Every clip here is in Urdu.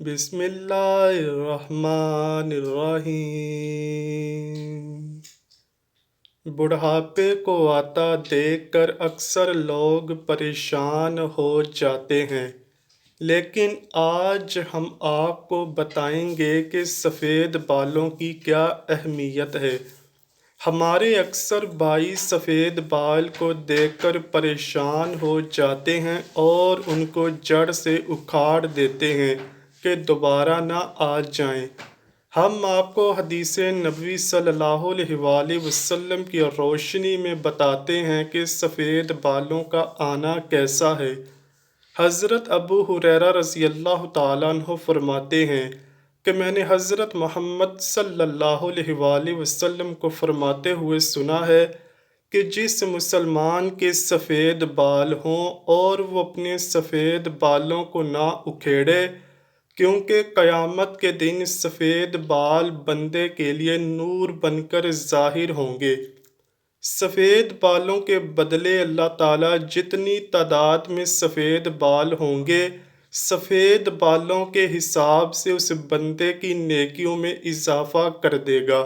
بسم اللہ الرحمن الرحیم۔ بڑھاپے کو آتا دیکھ کر اکثر لوگ پریشان ہو جاتے ہیں، لیکن آج ہم آپ کو بتائیں گے کہ سفید بالوں کی کیا اہمیت ہے۔ ہمارے اکثر بھائی سفید بال کو دیکھ کر پریشان ہو جاتے ہیں اور ان کو جڑ سے اکھاڑ دیتے ہیں کہ دوبارہ نہ آ جائیں۔ ہم آپ کو حدیث نبوی صلی اللہ علیہ وآلہ وسلم کی روشنی میں بتاتے ہیں کہ سفید بالوں کا آنا کیسا ہے۔ حضرت ابو ہریرہ رضی اللہ تعالیٰ عنہ فرماتے ہیں کہ میں نے حضرت محمد صلی اللہ علیہ وآلہ وسلم کو فرماتے ہوئے سنا ہے کہ جس مسلمان کے سفید بال ہوں اور وہ اپنے سفید بالوں کو نہ اکھیڑے، کیونکہ قیامت کے دن سفید بال بندے کے لیے نور بن کر ظاہر ہوں گے۔ سفید بالوں کے بدلے اللہ تعالیٰ جتنی تعداد میں سفید بال ہوں گے، سفید بالوں کے حساب سے اس بندے کی نیکیوں میں اضافہ کر دے گا،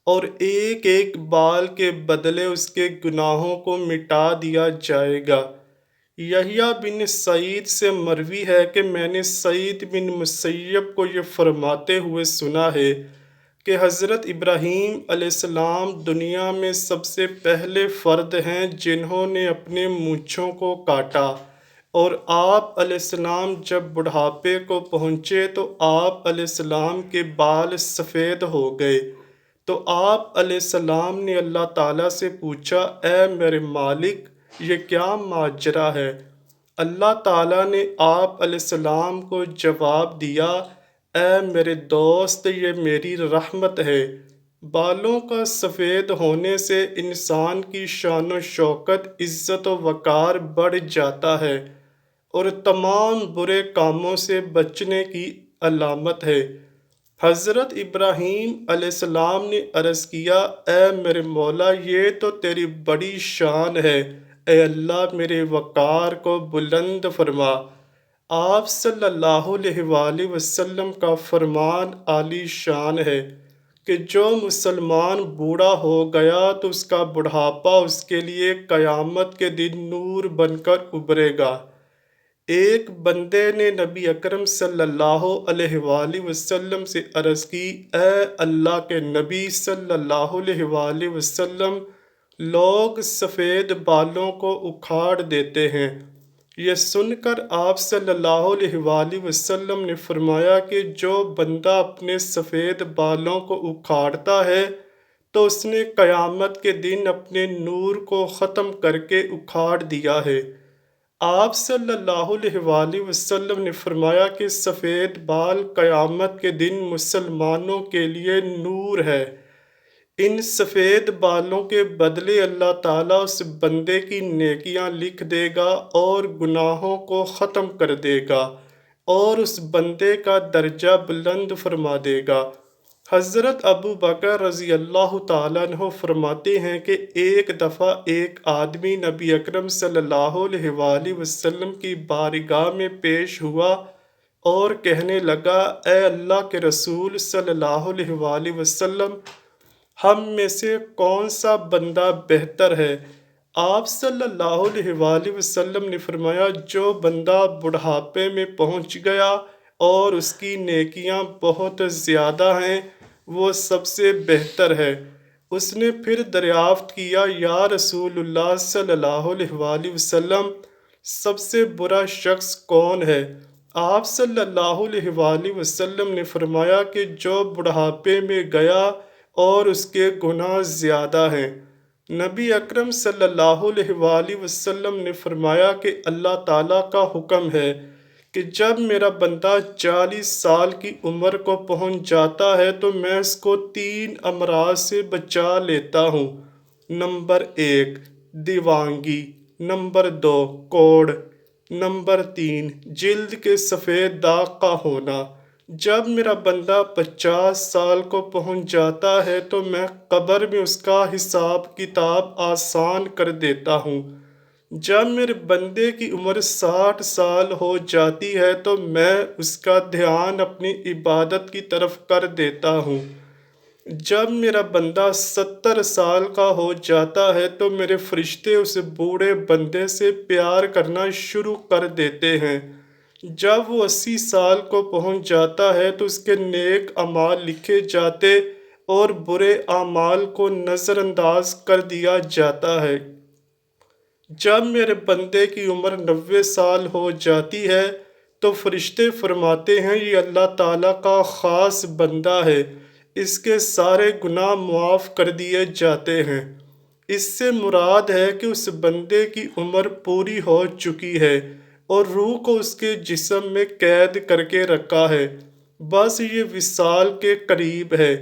اور ایک ایک بال کے بدلے اس کے گناہوں کو مٹا دیا جائے گا۔ یحییٰ بن سعید سے مروی ہے کہ میں نے سعید بن مسیب کو یہ فرماتے ہوئے سنا ہے کہ حضرت ابراہیم علیہ السلام دنیا میں سب سے پہلے فرد ہیں جنہوں نے اپنے مونچھوں کو کاٹا، اور آپ علیہ السلام جب بڑھاپے کو پہنچے تو آپ علیہ السلام کے بال سفید ہو گئے، تو آپ علیہ السلام نے اللہ تعالیٰ سے پوچھا، اے میرے مالک، یہ کیا ماجرا ہے؟ اللہ تعالیٰ نے آپ علیہ السلام کو جواب دیا، اے میرے دوست، یہ میری رحمت ہے۔ بالوں کا سفید ہونے سے انسان کی شان و شوکت، عزت و وقار بڑھ جاتا ہے اور تمام برے کاموں سے بچنے کی علامت ہے۔ حضرت ابراہیم علیہ السلام نے عرض کیا، اے میرے مولا، یہ تو تیری بڑی شان ہے، اے اللہ میرے وقار کو بلند فرما۔ آپ صلی اللہ علیہ وآلہ وسلم کا فرمان عالی شان ہے کہ جو مسلمان بوڑھا ہو گیا تو اس کا بڑھاپا اس کے لیے قیامت کے دن نور بن کر ابھرے گا۔ ایک بندے نے نبی اکرم صلی اللہ علیہ وآلہ وسلم سے عرض کی، اے اللہ کے نبی صلی اللہ علیہ وآلہ وسلم، لوگ سفید بالوں کو اکھاڑ دیتے ہیں۔ یہ سن کر آپ صلی اللہ علیہ وآلہ وسلم نے فرمایا کہ جو بندہ اپنے سفید بالوں کو اکھاڑتا ہے تو اس نے قیامت کے دن اپنے نور کو ختم کر کے اکھاڑ دیا ہے۔ آپ صلی اللہ علیہ وآلہ وسلم نے فرمایا کہ سفید بال قیامت کے دن مسلمانوں کے لیے نور ہے۔ ان سفید بالوں کے بدلے اللہ تعالیٰ اس بندے کی نیکیاں لکھ دے گا اور گناہوں کو ختم کر دے گا اور اس بندے کا درجہ بلند فرما دے گا۔ حضرت ابو بکر رضی اللہ تعالیٰ عنہ فرماتے ہیں کہ ایک دفعہ ایک آدمی نبی اکرم صلی اللہ علیہ وآلہ وسلم کی بارگاہ میں پیش ہوا اور کہنے لگا، اے اللہ کے رسول صلی اللہ علیہ وآلہ وسلم، ہم میں سے کون سا بندہ بہتر ہے؟ آپ صلی اللہ علیہ وآلہ وسلم نے فرمایا، جو بندہ بڑھاپے میں پہنچ گیا اور اس کی نیکیاں بہت زیادہ ہیں، وہ سب سے بہتر ہے۔ اس نے پھر دریافت کیا، یا رسول اللہ صلی اللہ علیہ وآلہ وسلم، سب سے برا شخص کون ہے؟ آپ صلی اللہ علیہ وآلہ وسلم نے فرمایا کہ جو بڑھاپے میں گیا اور اس کے گناہ زیادہ ہیں۔ نبی اکرم صلی اللہ علیہ وآلہ وسلم نے فرمایا کہ اللہ تعالیٰ کا حکم ہے کہ جب میرا بندہ 40 سال کی عمر کو پہنچ جاتا ہے تو میں اس کو 3 امراض سے بچا لیتا ہوں۔ نمبر 1 دیوانگی، نمبر 2 کوڑ، نمبر 3 جلد کے سفید داغ کا ہونا۔ جب میرا بندہ 50 سال کو پہنچ جاتا ہے تو میں قبر میں اس کا حساب کتاب آسان کر دیتا ہوں۔ جب میرے بندے کی عمر 60 سال ہو جاتی ہے تو میں اس کا دھیان اپنی عبادت کی طرف کر دیتا ہوں۔ جب میرا بندہ 70 سال کا ہو جاتا ہے تو میرے فرشتے اس بوڑھے بندے سے پیار کرنا شروع کر دیتے ہیں۔ جب وہ 80 سال کو پہنچ جاتا ہے تو اس کے نیک اعمال لکھے جاتے اور برے اعمال کو نظر انداز کر دیا جاتا ہے۔ جب میرے بندے کی عمر 90 سال ہو جاتی ہے تو فرشتے فرماتے ہیں یہ اللہ تعالیٰ کا خاص بندہ ہے، اس کے سارے گناہ معاف کر دیے جاتے ہیں۔ اس سے مراد ہے کہ اس بندے کی عمر پوری ہو چکی ہے اور روح کو اس کے جسم میں قید کر کے رکھا ہے، بس یہ وصال کے قریب ہے۔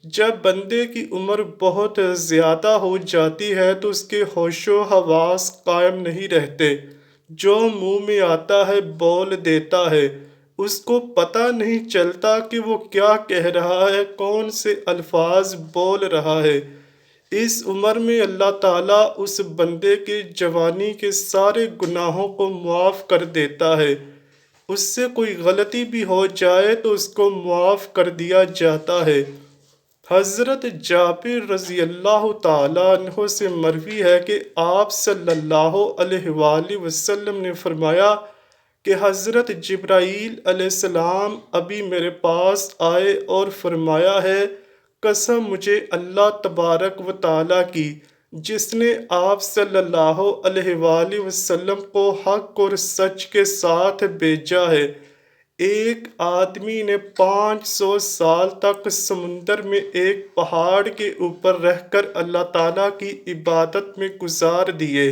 جب بندے کی عمر بہت زیادہ ہو جاتی ہے تو اس کے ہوش و حواس قائم نہیں رہتے، جو منہ میں آتا ہے بول دیتا ہے، اس کو پتہ نہیں چلتا کہ وہ کیا کہہ رہا ہے، کون سے الفاظ بول رہا ہے۔ اس عمر میں اللہ تعالیٰ اس بندے کے جوانی کے سارے گناہوں کو معاف کر دیتا ہے۔ اس سے کوئی غلطی بھی ہو جائے تو اس کو معاف کر دیا جاتا ہے۔ حضرت جابر رضی اللہ تعالیٰ عنہ سے مروی ہے کہ آپ صلی اللہ علیہ وآلہ وسلم نے فرمایا کہ حضرت جبرائیل علیہ السلام ابھی میرے پاس آئے اور فرمایا ہے قسم مجھے اللہ تبارک و تعالیٰ کی جس نے آپ صلی اللہ علیہ وآلہ وسلم کو حق اور سچ کے ساتھ بھیجا ہے، ایک آدمی نے 500 سال تک سمندر میں ایک پہاڑ کے اوپر رہ کر اللہ تعالیٰ کی عبادت میں گزار دیے۔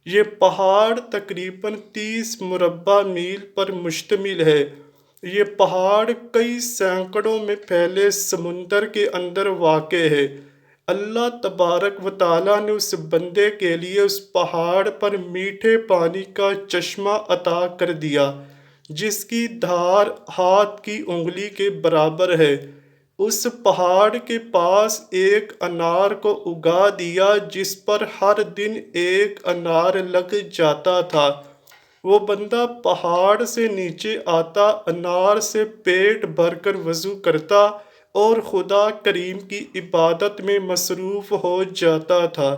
یہ پہاڑ تقریباً 30 مربع میل پر مشتمل ہے۔ یہ پہاڑ کئی سینکڑوں میں پھیلے سمندر کے اندر واقع ہے۔ اللہ تبارک و تعالیٰ نے اس بندے کے لیے اس پہاڑ پر میٹھے پانی کا چشمہ عطا کر دیا جس کی دھار ہاتھ کی انگلی کے برابر ہے۔ اس پہاڑ کے پاس ایک انار کو اگا دیا جس پر ہر دن ایک انار لگ جاتا تھا۔ وہ بندہ پہاڑ سے نیچے آتا، انار سے پیٹ بھر کر وضو کرتا اور خدا کریم کی عبادت میں مصروف ہو جاتا تھا۔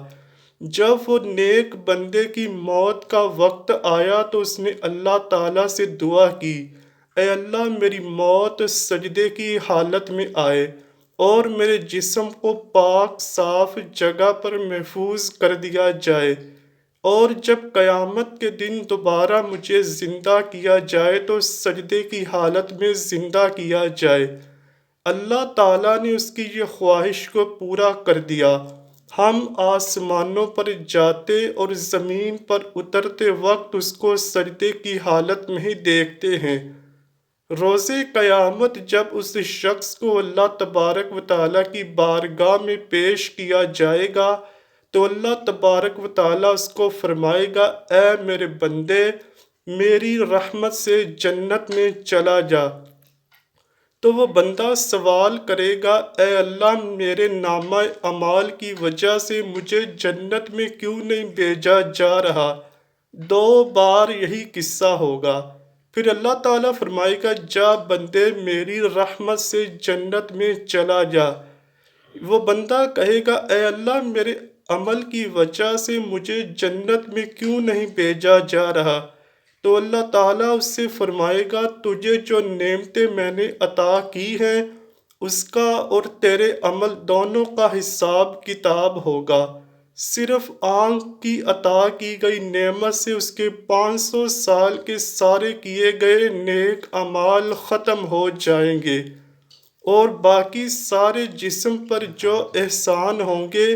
جب وہ نیک بندے کی موت کا وقت آیا تو اس نے اللہ تعالیٰ سے دعا کی، اے اللہ میری موت سجدے کی حالت میں آئے اور میرے جسم کو پاک صاف جگہ پر محفوظ کر دیا جائے، اور جب قیامت کے دن دوبارہ مجھے زندہ کیا جائے تو سجدے کی حالت میں زندہ کیا جائے۔ اللہ تعالیٰ نے اس کی یہ خواہش کو پورا کر دیا۔ ہم آسمانوں پر جاتے اور زمین پر اترتے وقت اس کو سجدے کی حالت میں ہی دیکھتے ہیں۔ روز قیامت جب اس شخص کو اللہ تبارک و تعالیٰ کی بارگاہ میں پیش کیا جائے گا تو اللہ تبارک و تعالیٰ اس کو فرمائے گا، اے میرے بندے میری رحمت سے جنت میں چلا جا۔ تو وہ بندہ سوال کرے گا، اے اللہ میرے نامہ اعمال کی وجہ سے مجھے جنت میں کیوں نہیں بھیجا جا رہا؟ 2 بار یہی قصہ ہوگا۔ پھر اللہ تعالیٰ فرمائے گا، جا بندے میری رحمت سے جنت میں چلا جا۔ وہ بندہ کہے گا، اے اللہ میرے عمل کی وجہ سے مجھے جنت میں کیوں نہیں بھیجا جا رہا؟ تو اللہ تعالیٰ اس سے فرمائے گا، تجھے جو نعمتیں میں نے عطا کی ہیں اس کا اور تیرے عمل دونوں کا حساب کتاب ہوگا۔ صرف آنکھ کی عطا کی گئی نعمت سے اس کے 500 سال کے سارے کیے گئے نیک اعمال ختم ہو جائیں گے، اور باقی سارے جسم پر جو احسان ہوں گے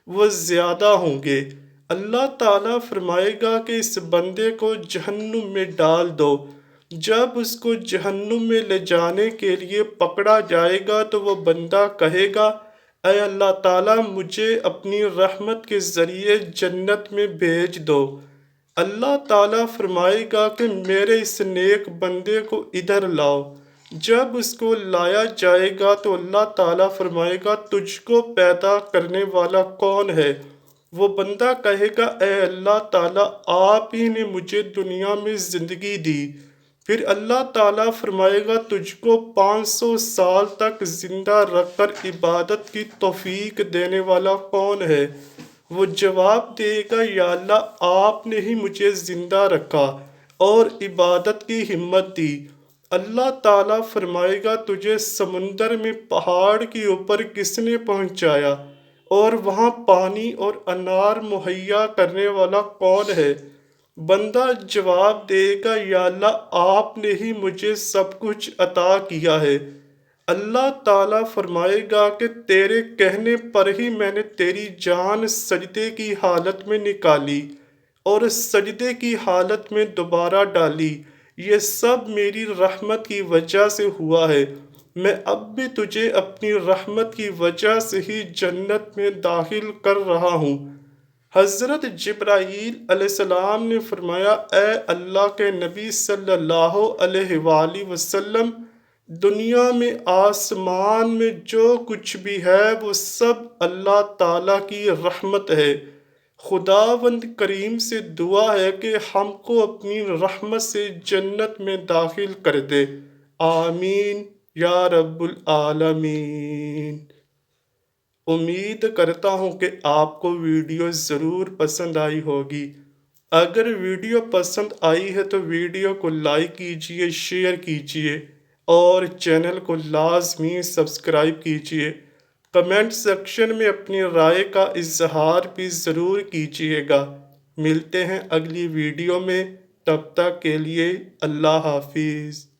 وہ زیادہ ہوں گے۔ اللہ تعالیٰ فرمائے گا کہ اس بندے کو جہنم میں ڈال دو۔ جب اس کو جہنم میں لے جانے کے لیے پکڑا جائے گا تو وہ بندہ کہے گا، اے اللہ تعالیٰ مجھے اپنی رحمت کے ذریعے جنت میں بھیج دو۔ اللہ تعالیٰ فرمائے گا کہ میرے اس نیک بندے کو ادھر لاؤ۔ جب اس کو لایا جائے گا تو اللہ تعالیٰ فرمائے گا، تجھ کو پیدا کرنے والا کون ہے؟ وہ بندہ کہے گا اے اللہ تعالیٰ آپ ہی نے مجھے دنیا میں زندگی دی۔ پھر اللہ تعالیٰ فرمائے گا تجھ کو 500 سال تک زندہ رکھ کر عبادت کی توفیق دینے والا کون ہے؟ وہ جواب دے گا یا اللہ آپ نے ہی مجھے زندہ رکھا اور عبادت کی ہمت دی۔ اللہ تعالیٰ فرمائے گا تجھے سمندر میں پہاڑ کے اوپر کس نے پہنچایا اور وہاں پانی اور انار مہیا کرنے والا کون ہے؟ بندہ جواب دے گا یا اللہ آپ نے ہی مجھے سب کچھ عطا کیا ہے۔ اللہ تعالیٰ فرمائے گا کہ تیرے کہنے پر ہی میں نے تیری جان سجدے کی حالت میں نکالی اور سجدے کی حالت میں دوبارہ ڈالی، یہ سب میری رحمت کی وجہ سے ہوا ہے۔ میں اب بھی تجھے اپنی رحمت کی وجہ سے ہی جنت میں داخل کر رہا ہوں۔ حضرت جبرائیل علیہ السلام نے فرمایا اے اللہ کے نبی صلی اللہ علیہ وآلہ وسلم، دنیا میں آسمان میں جو کچھ بھی ہے وہ سب اللہ تعالیٰ کی رحمت ہے۔ خداوند کریم سے دعا ہے کہ ہم کو اپنی رحمت سے جنت میں داخل کر دے، آمین یا رب العالمین۔ امید کرتا ہوں کہ آپ کو ویڈیو ضرور پسند آئی ہوگی۔ اگر ویڈیو پسند آئی ہے تو ویڈیو کو لائک کیجئے، شیئر کیجئے اور چینل کو لازمی سبسکرائب کیجئے۔ کمنٹ سیکشن میں اپنی رائے کا اظہار بھی ضرور کیجئے گا۔ ملتے ہیں اگلی ویڈیو میں، تب تک کے لیے اللہ حافظ۔